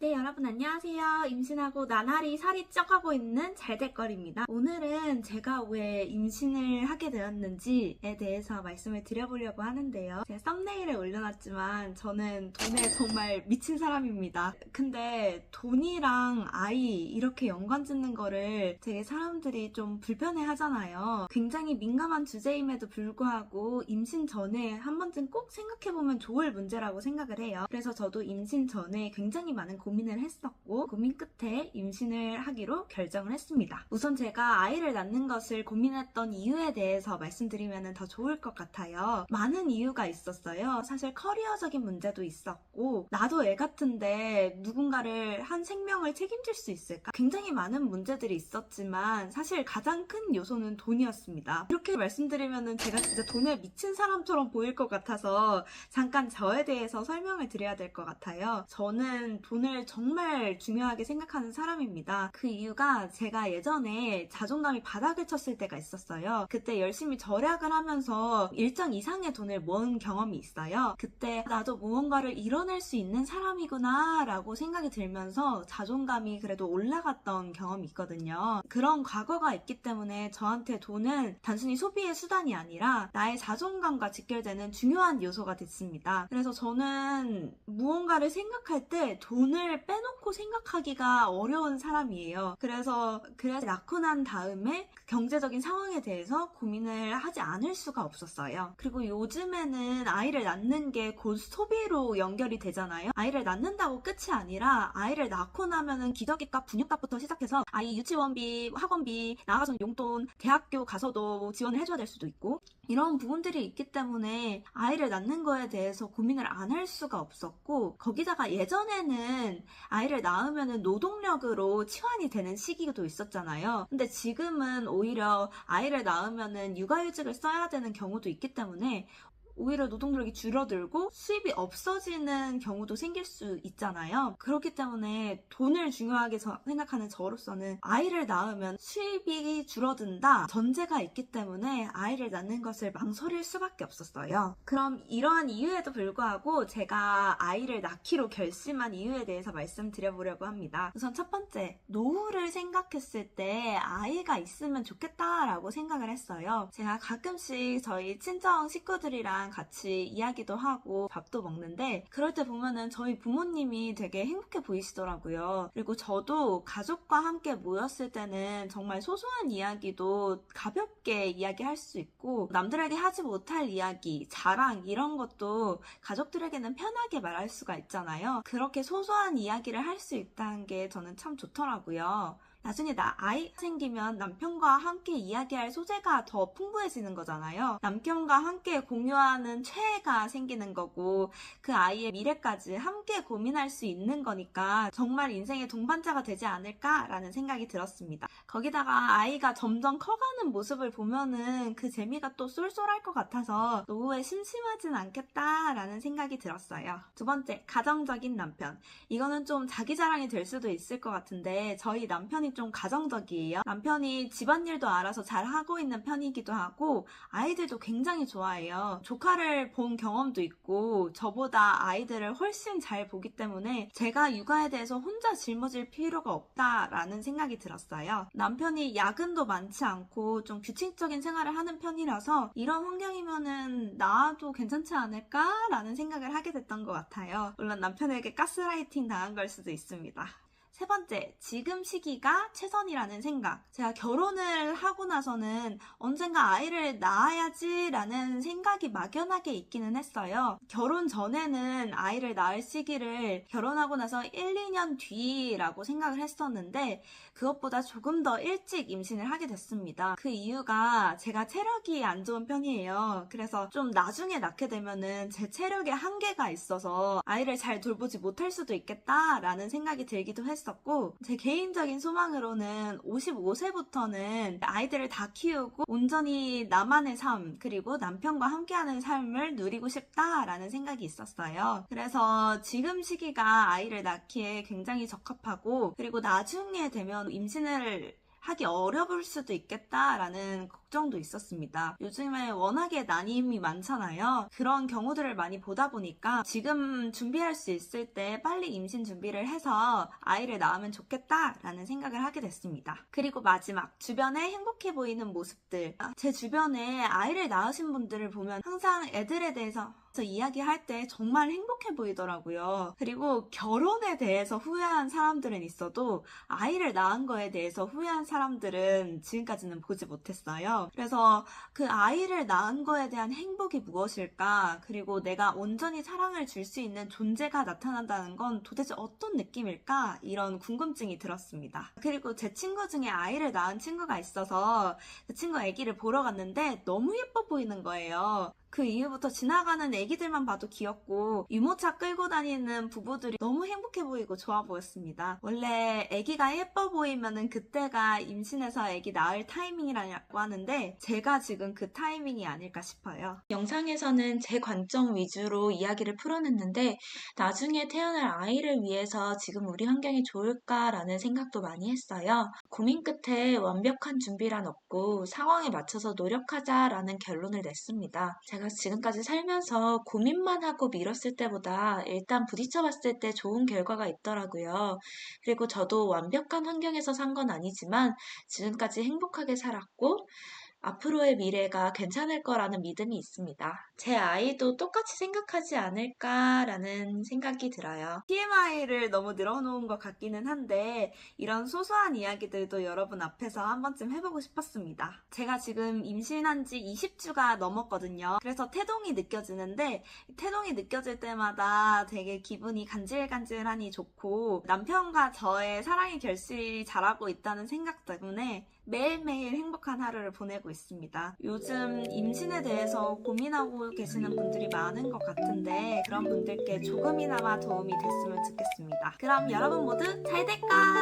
네, 여러분 안녕하세요. 임신하고 나날이 살이 쪄가고 있는 잘될거리입니다. 오늘은 제가 왜 임신을 하게 되었는지에 대해서 말씀을 드려보려고 하는데요. 제가 썸네일에 올려놨지만 저는 돈에 정말 미친 사람입니다. 근데 돈이랑 아이 이렇게 연관 짓는 거를 되게 사람들이 좀 불편해 하잖아요. 굉장히 민감한 주제임에도 불구하고 임신 전에 한 번쯤 꼭 생각해보면 좋을 문제라고 생각을 해요. 그래서 저도 임신 전에 굉장히 많은 고민을 했었고 고민 끝에 임신을 하기로 결정을 했습니다. 우선 제가 아이를 낳는 것을 고민했던 이유에 대해서 말씀드리면 더 좋을 것 같아요. 많은 이유가 있었어요. 사실 커리어적인 문제도 있었고 나도 애 같은데 누군가를 한 생명을 책임질 수 있을까? 굉장히 많은 문제들이 있었지만 사실 가장 큰 요소는 돈이었습니다. 이렇게 말씀드리면 제가 진짜 돈에 미친 사람처럼 보일 것 같아서 잠깐 저에 대해서 설명을 드려야 될 것 같아요. 저는 돈을 정말 중요하게 생각하는 사람입니다. 그 이유가 제가 예전에 자존감이 바닥을 쳤을 때가 있었어요. 그때 열심히 절약을 하면서 일정 이상의 돈을 모은 경험이 있어요. 그때 나도 무언가를 이뤄낼 수 있는 사람이구나 라고 생각이 들면서 자존감이 그래도 올라갔던 경험이 있거든요. 그런 과거가 있기 때문에 저한테 돈은 단순히 소비의 수단이 아니라 나의 자존감과 직결되는 중요한 요소가 됐습니다. 그래서 저는 무언가를 생각할 때 돈을 빼놓고 생각하기가 어려운 사람이에요. 그래서 낳고 난 다음에 경제적인 상황에 대해서 고민을 하지 않을 수가 없었어요. 그리고 요즘에는 아이를 낳는 게 곧 소비로 연결이 되잖아요. 아이를 낳는다고 끝이 아니라 아이를 낳고 나면은 기저귀값, 분유값부터 시작해서 아이 유치원비, 학원비, 나가서는 용돈, 대학교 가서도 지원을 해줘야 될 수도 있고 이런 부분들이 있기 때문에 아이를 낳는 거에 대해서 고민을 안 할 수가 없었고 거기다가 예전에는 아이를 낳으면 노동력으로 치환이 되는 시기도 있었잖아요. 근데 지금은 오히려 아이를 낳으면 육아휴직을 써야 되는 경우도 있기 때문에 오히려 노동력이 줄어들고 수입이 없어지는 경우도 생길 수 있잖아요. 그렇기 때문에 돈을 중요하게 생각하는 저로서는 아이를 낳으면 수입이 줄어든다 전제가 있기 때문에 아이를 낳는 것을 망설일 수밖에 없었어요. 그럼 이러한 이유에도 불구하고 제가 아이를 낳기로 결심한 이유에 대해서 말씀드려보려고 합니다. 우선 첫 번째, 노후를 생각했을 때 아이가 있으면 좋겠다라고 생각을 했어요. 제가 가끔씩 저희 친정 식구들이랑 같이 이야기도 하고 밥도 먹는데 그럴 때 보면은 저희 부모님이 되게 행복해 보이시더라고요. 그리고 저도 가족과 함께 모였을 때는 정말 소소한 이야기도 가볍게 이야기할 수 있고 남들에게 하지 못할 이야기, 자랑 이런 것도 가족들에게는 편하게 말할 수가 있잖아요. 그렇게 소소한 이야기를 할 수 있다는 게 저는 참 좋더라고요. 나중에 아이 생기면 남편과 함께 이야기할 소재가 더 풍부해지는 거잖아요. 남편과 함께 공유하는 최애가 생기는 거고 그 아이의 미래까지 함께 고민할 수 있는 거니까 정말 인생의 동반자가 되지 않을까라는 생각이 들었습니다. 거기다가 아이가 점점 커가는 모습을 보면은 그 재미가 또 쏠쏠할 것 같아서 노후에 심심하진 않겠다라는 생각이 들었어요. 두 번째, 가정적인 남편. 이거는 좀 자기 자랑이 될 수도 있을 것 같은데 저희 남편이 좀 가정적이에요. 남편이 집안일도 알아서 잘 하고 있는 편이기도 하고 아이들도 굉장히 좋아해요. 조카를 본 경험도 있고 저보다 아이들을 훨씬 잘 보기 때문에 제가 육아에 대해서 혼자 짊어질 필요가 없다라는 생각이 들었어요. 남편이 야근도 많지 않고 좀 규칙적인 생활을 하는 편이라서 이런 환경이면은 나도 괜찮지 않을까라는 생각을 하게 됐던 것 같아요. 물론 남편에게 가스라이팅 당한 걸 수도 있습니다. 세 번째, 지금 시기가 최선이라는 생각. 제가 결혼을 하고 나서는 언젠가 아이를 낳아야지 라는 생각이 막연하게 있기는 했어요. 결혼 전에는 아이를 낳을 시기를 결혼하고 나서 1, 2년 뒤라고 생각을 했었는데 그것보다 조금 더 일찍 임신을 하게 됐습니다. 그 이유가 제가 체력이 안 좋은 편이에요. 그래서 좀 나중에 낳게 되면은 제 체력에 한계가 있어서 아이를 잘 돌보지 못할 수도 있겠다라는 생각이 들기도 했어요. 제 개인적인 소망으로는 55세부터는 아이들을 다 키우고 온전히 나만의 삶 그리고 남편과 함께하는 삶을 누리고 싶다라는 생각이 있었어요. 그래서 지금 시기가 아이를 낳기에 굉장히 적합하고 그리고 나중에 되면 임신을 하기 어려울 수도 있겠다라는 걱정도 있었습니다. 요즘에 워낙에 난임이 많잖아요. 그런 경우들을 많이 보다 보니까 지금 준비할 수 있을 때 빨리 임신 준비를 해서 아이를 낳으면 좋겠다라는 생각을 하게 됐습니다. 그리고 마지막, 주변에 행복해 보이는 모습들. 제 주변에 아이를 낳으신 분들을 보면 항상 애들에 대해서 이야기할 때 정말 행복해 보이더라고요. 그리고 결혼에 대해서 후회한 사람들은 있어도 아이를 낳은 거에 대해서 후회한 사람들은 지금까지는 보지 못했어요. 그래서 그 아이를 낳은 거에 대한 행복이 무엇일까? 그리고 내가 온전히 사랑을 줄 수 있는 존재가 나타난다는 건 도대체 어떤 느낌일까? 이런 궁금증이 들었습니다. 그리고 제 친구 중에 아이를 낳은 친구가 있어서 그 친구 아기를 보러 갔는데 너무 예뻐 보이는 거예요. 그 이후부터 지나가는 애기들만 봐도 귀엽고 유모차 끌고 다니는 부부들이 너무 행복해 보이고 좋아 보였습니다. 원래 애기가 예뻐 보이면은 그때가 임신해서 애기 낳을 타이밍이라고 하는데 제가 지금 그 타이밍이 아닐까 싶어요. 영상에서는 제 관점 위주로 이야기를 풀어냈는데 나중에 태어날 아이를 위해서 지금 우리 환경이 좋을까라는 생각도 많이 했어요. 고민 끝에 완벽한 준비란 없고 상황에 맞춰서 노력하자라는 결론을 냈습니다. 제가 지금까지 살면서 고민만 하고 미뤘을 때보다 일단 부딪혀봤을 때 좋은 결과가 있더라고요. 그리고 저도 완벽한 환경에서 산 건 아니지만 지금까지 행복하게 살았고 앞으로의 미래가 괜찮을 거라는 믿음이 있습니다. 제 아이도 똑같이 생각하지 않을까라는 생각이 들어요. TMI를 너무 늘어놓은 것 같기는 한데 이런 소소한 이야기들도 여러분 앞에서 한 번쯤 해보고 싶었습니다. 제가 지금 임신한 지 20주가 넘었거든요. 그래서 태동이 느껴지는데 태동이 느껴질 때마다 되게 기분이 간질간질하니 좋고 남편과 저의 사랑의 결실이 자라고 있다는 생각 때문에 매일매일 행복한 하루를 보내고 있습니다. 요즘 임신에 대해서 고민하고 계시는 분들이 많은 것 같은데 그런 분들께 조금이나마 도움이 됐으면 좋겠습니다. 그럼 여러분 모두 잘 될까?